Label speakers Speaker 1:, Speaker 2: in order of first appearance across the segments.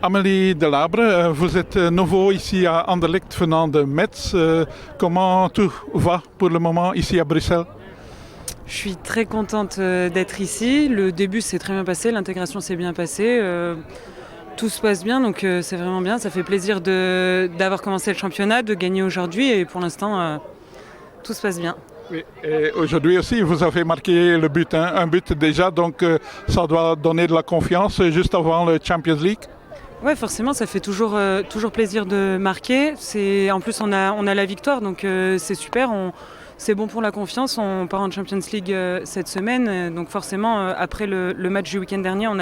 Speaker 1: Amélie Delabre, vous êtes nouveau ici à Anderlecht venant de Metz. Comment tout va pour le moment ici à Bruxelles?
Speaker 2: Je suis très contente d'être ici. Le début s'est très bien passé, l'intégration s'est bien passée. Tout se passe bien, donc c'est vraiment bien. Ça fait plaisir d'avoir commencé le championnat, de gagner aujourd'hui et pour l'instant, tout se passe bien.
Speaker 1: Oui, et aujourd'hui aussi, vous avez marqué le but, hein, un but déjà, donc ça doit donner de la confiance juste avant le Champions League.
Speaker 2: Ouais, forcément, ça fait toujours plaisir de marquer. En plus, on a la victoire, donc c'est super. C'est bon pour la confiance. On part en Champions League cette semaine, donc forcément, après le match du week-end dernier, on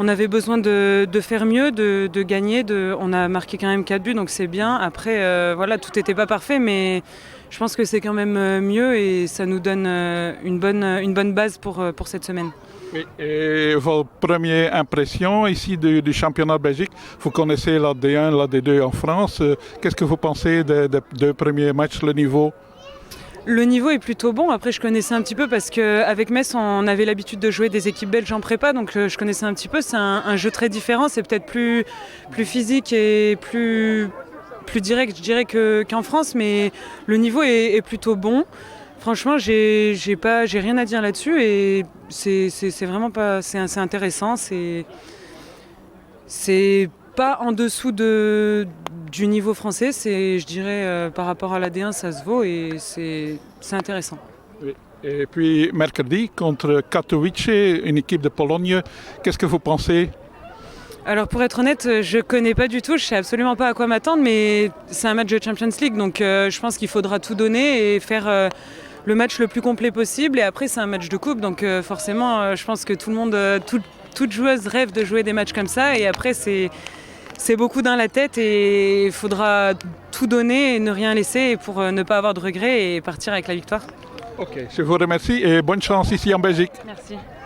Speaker 2: avait besoin de faire mieux, de gagner. On a marqué quand même 4 buts, donc c'est bien. Après, voilà, tout n'était pas parfait, mais je pense que c'est quand même mieux et ça nous donne une bonne base pour cette semaine.
Speaker 1: Oui, et vos premières impressions ici du championnat de Belgique, vous connaissez la D1, la D2 en France. Qu'est-ce que vous pensez des deux premiers matchs, le niveau?
Speaker 2: Le niveau est plutôt bon. Après, je connaissais un petit peu parce qu'avec Metz, on avait l'habitude de jouer des équipes belges en prépa, donc je connaissais un petit peu. C'est un jeu très différent, c'est peut-être plus physique et plus direct, je dirais, qu'en France, mais le niveau est plutôt bon. Franchement, j'ai rien à dire là-dessus et c'est vraiment pas, c'est intéressant. C'est pas en dessous du niveau français, je dirais, par rapport à la D1, ça se vaut et c'est intéressant.
Speaker 1: Oui. Et puis mercredi contre Katowice, une équipe de Pologne, qu'est-ce que vous pensez?
Speaker 2: Alors pour être honnête, je connais pas du tout, je sais absolument pas à quoi m'attendre, mais c'est un match de Champions League, donc je pense qu'il faudra tout donner et faire le match le plus complet possible. Et après c'est un match de coupe, donc forcément je pense que tout le monde, toute joueuse rêve de jouer des matchs comme ça. Et après c'est beaucoup dans la tête et il faudra tout donner et ne rien laisser pour ne pas avoir de regrets et partir avec la victoire.
Speaker 1: Ok, je vous remercie et bonne chance ici en Belgique.
Speaker 2: Merci.